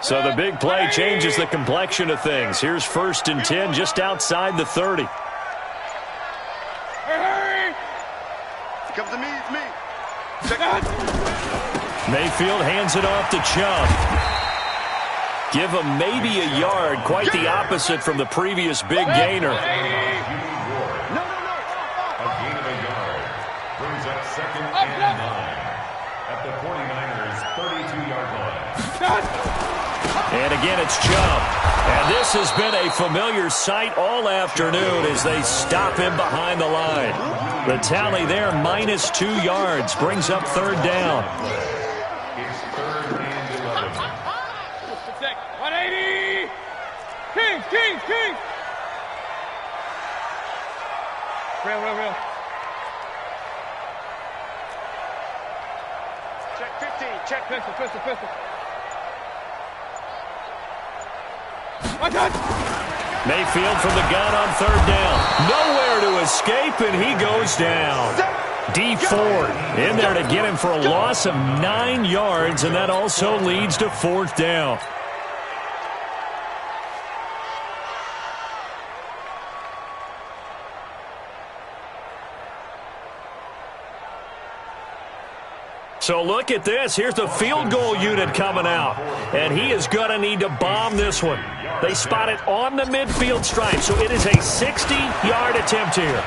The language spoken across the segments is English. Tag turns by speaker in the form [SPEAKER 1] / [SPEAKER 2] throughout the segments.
[SPEAKER 1] So the big play changes the complexion of things. Here's 1st and 10 just outside the 30.
[SPEAKER 2] Come to me, it's me.
[SPEAKER 1] Mayfield hands it off to Chubb. Give him maybe a yard, quite the opposite from the previous big gainer.
[SPEAKER 2] No. A gain of a yard brings up 2nd and 9 at the 49ers' 32-yard line.
[SPEAKER 1] And again, it's Chubb. And this has been a familiar sight all afternoon as they stop him behind the line. The tally there, -2 yards, brings up 3rd down.
[SPEAKER 2] It's 3rd and 11.
[SPEAKER 3] 180! King! Real.
[SPEAKER 2] Check 15, check
[SPEAKER 3] Pistol.
[SPEAKER 1] Mayfield from the gun on 3rd down. Nowhere to escape, and he goes down. D Ford in there to get him for a loss of 9 yards, and that also leads to 4th down. So look at this. Here's the field goal unit coming out. And he is going to need to bomb this one. They spot it on the midfield stripe, so it is a 60-yard attempt here.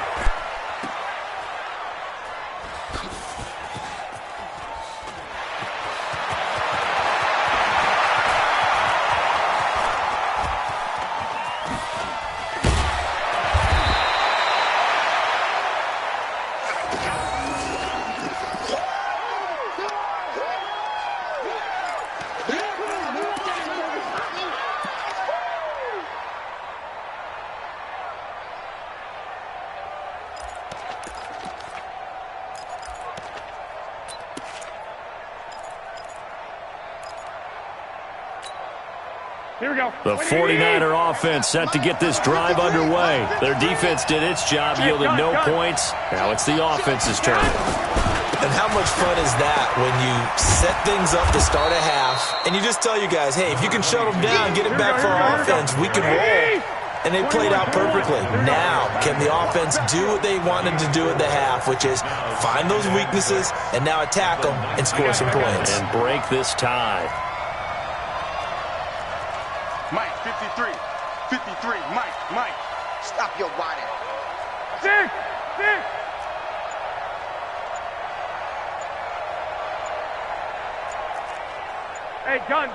[SPEAKER 3] Here we go.
[SPEAKER 1] The 49er offense set to get this drive underway. Their defense did its job, yielded no points. Now it's the offense's turn.
[SPEAKER 4] And how much fun is that when you set things up to start a half, and you just tell you guys, hey, if you can shut them down, get it back for our offense, we can roll. And they played out perfectly. Now, can the offense do what they wanted to do at the half, which is find those weaknesses and now attack them and score some points.
[SPEAKER 1] And break this tie.
[SPEAKER 2] Mike, 53. Mike.
[SPEAKER 5] Stop your body.
[SPEAKER 3] Dick! Hey, gun.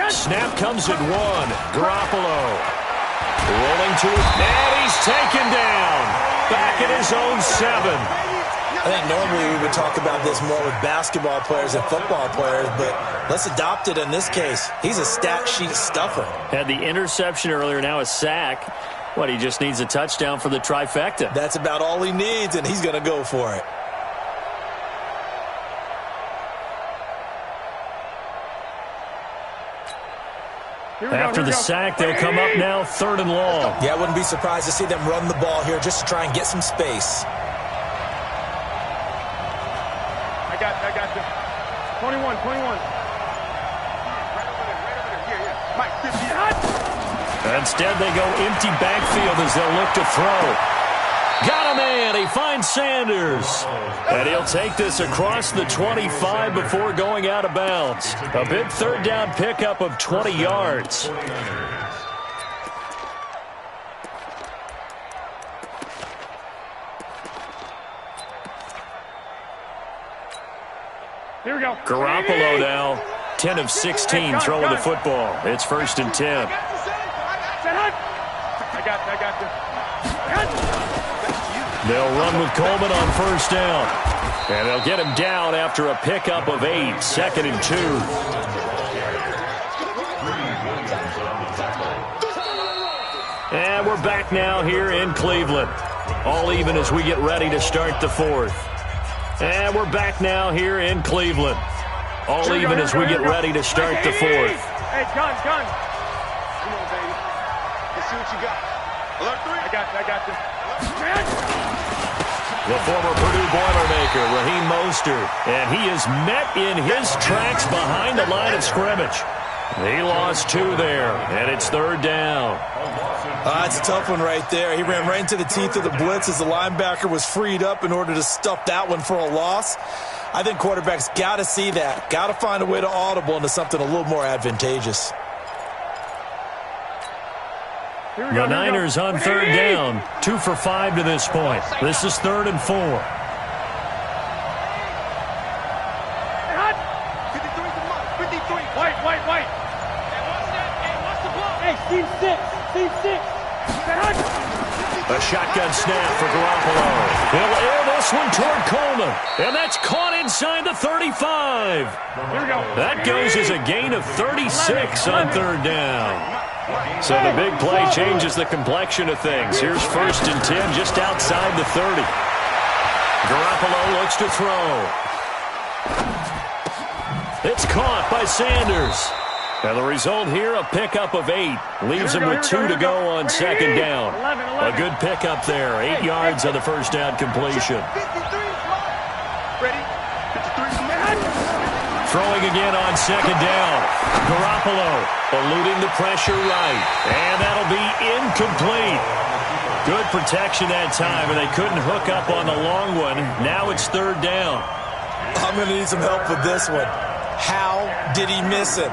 [SPEAKER 1] Snap comes at 1. Garoppolo rolling to it, and he's taken down. Back at his own 7.
[SPEAKER 4] I think normally we would talk about this more with basketball players and football players, but let's adopt it in this case. He's a stat sheet stuffer.
[SPEAKER 1] Had the interception earlier, now a sack. He just needs a touchdown for the trifecta.
[SPEAKER 4] That's about all he needs, and he's going to go for it.
[SPEAKER 1] After the sack, they'll come up now 3rd and long.
[SPEAKER 4] Yeah, I wouldn't be surprised to see them run the ball here just to try and get some space.
[SPEAKER 3] I got this. 21.
[SPEAKER 2] Right over there. Mike, 50.
[SPEAKER 1] Instead, they go empty backfield as they'll look to throw. Got a man. He finds Sanders. And he'll take this across the 25 before going out of bounds. A big 3rd down pickup of 20 yards.
[SPEAKER 3] Here we go.
[SPEAKER 1] Garoppolo now, 10 of 16 throwing the football. It's 1st and 10.
[SPEAKER 3] I got this.
[SPEAKER 1] They'll run with Coleman on 1st down. And they'll get him down after a pickup of 8, 2nd and 2. And we're back now here in Cleveland. All even as we get ready to start the 4th. And we're back now here in Cleveland. All even as we get ready to start the 4th.
[SPEAKER 3] Hey, gun.
[SPEAKER 2] Come on, baby. Let's see what you got. Alert 3.
[SPEAKER 3] I got this.
[SPEAKER 1] the former Purdue Boilermaker, Raheem Mostert. And he is met in his tracks behind the line of scrimmage. He lost 2 there, and it's 3rd down.
[SPEAKER 4] That's a tough one right there. He ran right into the teeth of the blitz as the linebacker was freed up in order to stuff that one for a loss. I think quarterbacks got to see that. Got to find a way to audible into something a little more advantageous.
[SPEAKER 1] The Niners on 3rd down, 2 for 5 to this point. This is 3rd and 4.
[SPEAKER 3] White. Hey, team 6.
[SPEAKER 1] A shotgun snap for Garoppolo. He'll air this one toward Coleman. And that's caught inside the 35.
[SPEAKER 3] Here we go.
[SPEAKER 1] That goes as a gain of 36 on 3rd down. So the big play changes the complexion of things. Here's 1st and 10 just outside the 30. Garoppolo looks to throw. It's caught by Sanders. And the result here, a pickup of 8. Leaves him with 2 to go on 2nd down. A good pickup there. 8 yards on the first down completion. Throwing again on 2nd down. Garoppolo eluding the pressure right. And that'll be incomplete. Good protection that time, and they couldn't hook up on the long one. Now it's 3rd down.
[SPEAKER 4] I'm going to need some help with this one. How did he miss him?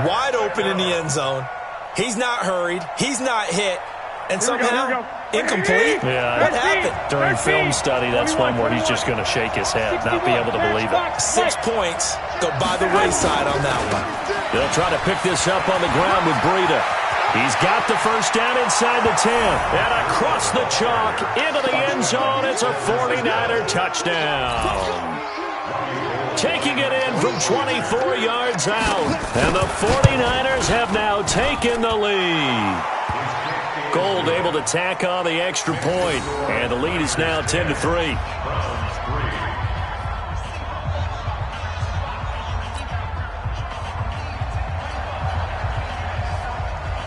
[SPEAKER 4] Wide open in the end zone. He's not hurried. He's not hit. And somehow, incomplete?
[SPEAKER 1] Yeah,
[SPEAKER 4] what happened?
[SPEAKER 1] During film study, that's one where he's just going to shake his head, not be able to believe it.
[SPEAKER 4] 6 points go by the wayside on that one.
[SPEAKER 1] They'll try to pick this up on the ground with Breida. He's got the first down inside the 10. And across the chalk, into the end zone. It's a 49er touchdown. Taking it in from 24 yards out. And the 49ers have now taken the lead. Gold able to tack on the extra point. And the lead is now 10-3.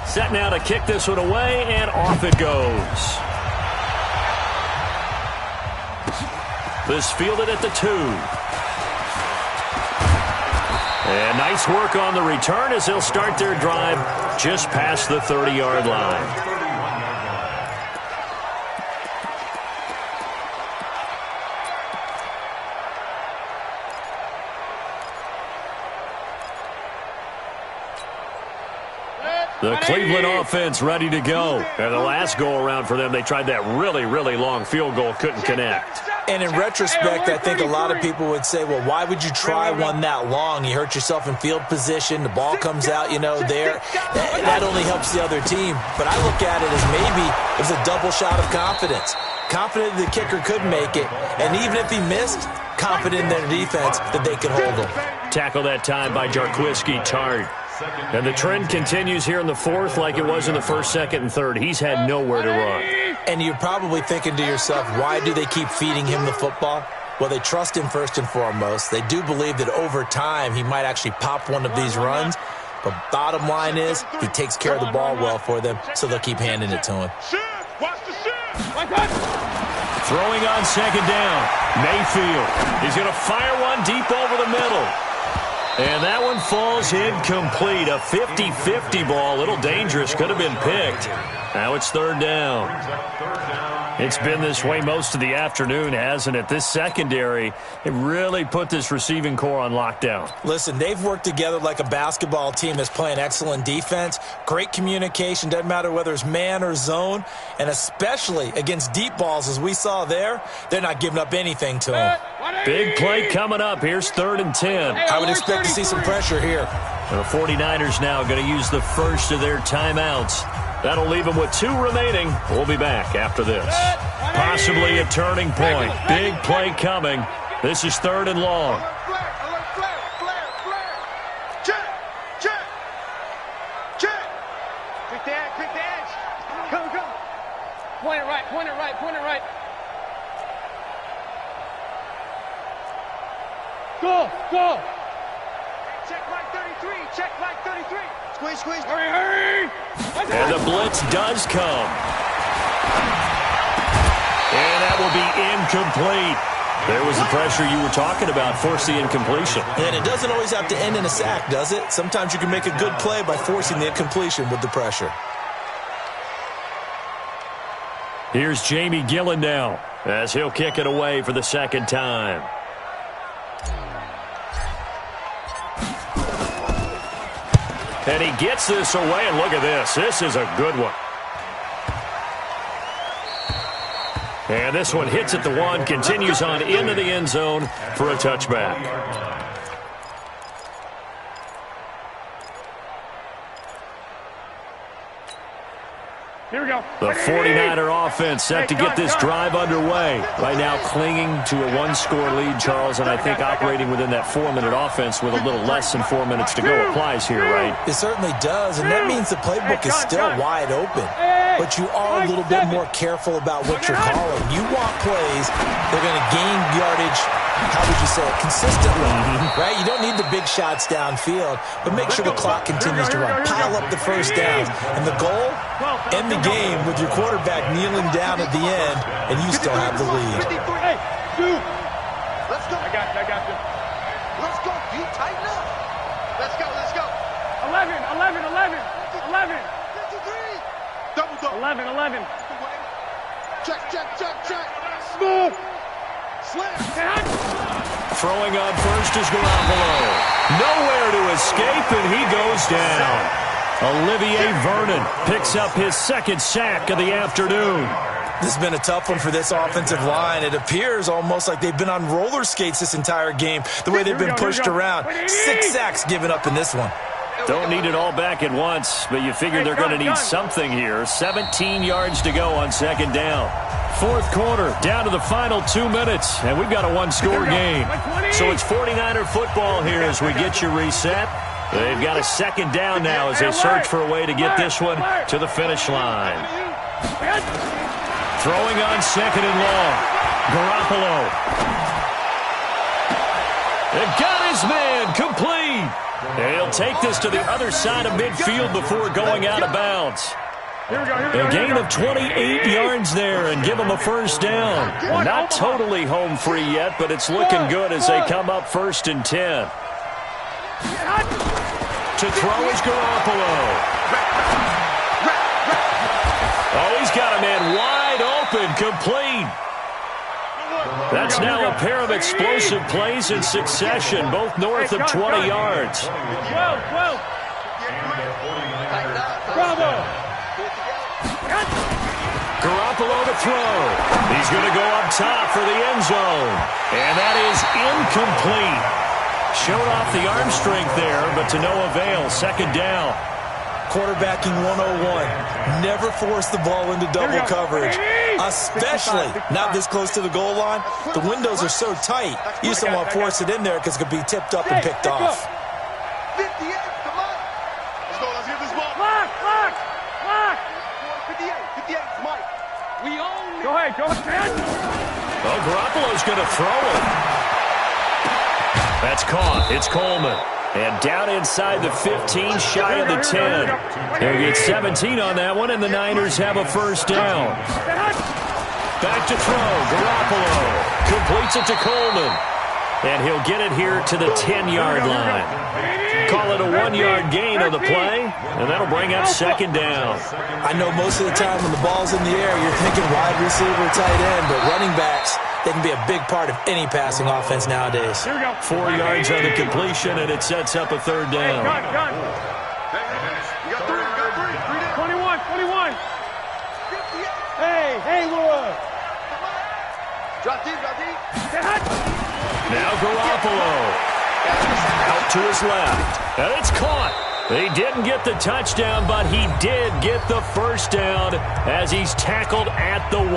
[SPEAKER 1] Set now to kick this one away, and off it goes. This fielded at the 2. And nice work on the return as they'll start their drive just past the 30-yard line. The Cleveland offense ready to go. And the last go-around for them, they tried that really, really long field goal, couldn't connect.
[SPEAKER 4] And in retrospect, I think a lot of people would say, well, why would you try one that long? You hurt yourself in field position. The ball comes out, there. That only helps the other team. But I look at it as maybe it was a double shot of confidence. Confident the kicker could make it. And even if he missed, confident in their defense that they could hold him.
[SPEAKER 1] Tackle that time by Jarquiski Tart. And the trend continues here in the 4th like it was in the 1st, 2nd, and 3rd. He's had nowhere to run.
[SPEAKER 4] And you're probably thinking to yourself, why do they keep feeding him the football? Well, they trust him first and foremost. They do believe that over time he might actually pop one of these runs. But bottom line is he takes care of the ball well for them, so they'll keep handing it to him.
[SPEAKER 1] Throwing on 2nd down. Mayfield. He's going to fire one deep over the middle. And that one falls incomplete. A 50-50 ball. A little dangerous. Could have been picked. Now it's 3rd down. It's been this way most of the afternoon, hasn't it? This secondary, it really put this receiving core on lockdown.
[SPEAKER 4] Listen, they've worked together like a basketball team that's playing excellent defense. Great communication. Doesn't matter whether it's man or zone. And especially against deep balls, as we saw there, they're not giving up anything to them.
[SPEAKER 1] Big play coming up. Here's 3rd and 10.
[SPEAKER 4] I would expect to see some pressure here.
[SPEAKER 1] The 49ers now going to use the first of their timeouts. That'll leave them with 2 remaining. We'll be back after this. Possibly a turning point. Big play coming. This is 3rd and long.
[SPEAKER 3] Quick the edge. Come. Point it right. Go. Check like 33. Squeeze. Hurry.
[SPEAKER 1] And the blitz does come. And that will be incomplete. There was the pressure you were talking about, force the incompletion.
[SPEAKER 4] And it doesn't always have to end in a sack, does it? Sometimes you can make a good play by forcing the incompletion with the pressure.
[SPEAKER 1] Here's Jamie Gillen now, as he'll kick it away for the second time. And he gets this away, and look at this. This is a good one. And this one hits at the one, continues on into the end zone for a touchback.
[SPEAKER 3] Here we go.
[SPEAKER 1] The 49er offense set to get this drive underway. Right now clinging to a one-score lead, Charles, and I think operating within that 4-minute offense with a little less than 4 minutes to go applies here, right?
[SPEAKER 4] It certainly does, and that means the playbook is still wide open. But you are a little bit more careful about what you're calling. You want plays that are going to gain yardage, how would you say it, consistently, right? You don't need the big shots downfield, but make sure the clock continues to run. Pile up the first downs. And the goal, end the game with your quarterback kneeling down at the end, and you still have the lead.
[SPEAKER 3] Hey, dude. Let's go. I got you.
[SPEAKER 5] Let's go. You tighten up. Let's go.
[SPEAKER 3] 11. 11.
[SPEAKER 5] Check.
[SPEAKER 3] Smooth.
[SPEAKER 5] Slam.
[SPEAKER 1] Throwing on first is Garoppolo. Nowhere to escape, and he goes down. Olivier Vernon picks up his second sack of the afternoon.
[SPEAKER 4] This has been a tough one for this offensive line. It appears almost like they've been on roller skates this entire game, the way they've been pushed around. 6 sacks given up in this one.
[SPEAKER 1] Don't need it all back at once, but you figure they're going to need something here. 17 yards to go on second down. Fourth quarter, down to the final 2 minutes, and we've got a one-score game. So it's 49er football here as we get you reset. They've got a second down now as they search for a way to get this one to the finish line. Throwing on second and long. Garoppolo. They've got his man complete. And he'll take this to the other side of midfield before going out of bounds. A gain of 28 yards there and give them a first down. Not totally home free yet, but it's looking good as they come up 1st and 10. To throw is Garoppolo. Oh, he's got a man wide open, complete. That's now a pair of explosive plays in succession, both north of 20 yards.
[SPEAKER 3] Bravo.
[SPEAKER 1] Garoppolo to throw. He's going to go up top for the end zone. And that is incomplete. Showed off the arm strength there, but to no avail. Second down.
[SPEAKER 4] Quarterbacking 101. Never force the ball into double coverage, especially not this close to the goal line. The windows are so tight, you just don't want to force it in there because it could be tipped up and picked off.
[SPEAKER 5] 58, come on. Let's get this ball.
[SPEAKER 3] Lock.
[SPEAKER 5] 58, Mike. We own it.
[SPEAKER 3] Go ahead.
[SPEAKER 1] Oh, Garoppolo's going to throw it. That's caught. It's Coleman. And down inside the 15, shy of the 10. They'll get 17 on that one, and the Niners have a first down. Back to throw. Garoppolo completes it to Coleman. And he'll get it here to the 10-yard line. Call it a 1-yard gain on the play, and that'll bring up second down.
[SPEAKER 4] I know most of the time when the ball's in the air, you're thinking wide receiver, tight end, but running backs, they can be a big part of any passing offense nowadays.
[SPEAKER 1] 4 yards on the completion, and it sets up a third down.
[SPEAKER 3] Gun.
[SPEAKER 5] You got three.
[SPEAKER 3] 21. Hey, Laura.
[SPEAKER 5] Drop deep.
[SPEAKER 1] Now Garoppolo. Out to his left. And it's caught. He didn't get the touchdown, but he did get the first down as he's tackled at the 1.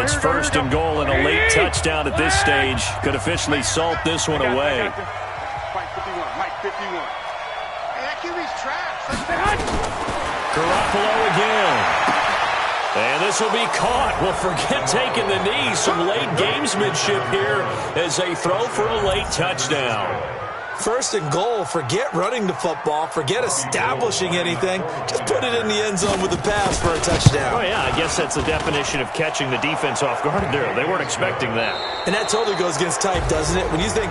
[SPEAKER 1] It's first and goal and a late touchdown at this stage. Could officially salt this one away.
[SPEAKER 5] Mike 51. Hey, that QB's trash.
[SPEAKER 1] Garoppolo again. And this will be caught. Well, forget taking the knee. Some late gamesmanship here as they throw for a late touchdown.
[SPEAKER 4] First and goal, forget running the football, forget establishing anything. Just put it in the end zone with a pass for a touchdown.
[SPEAKER 1] Oh, yeah, I guess that's the definition of catching the defense off guard there. They weren't expecting that.
[SPEAKER 4] And that totally goes against type, doesn't it? When you think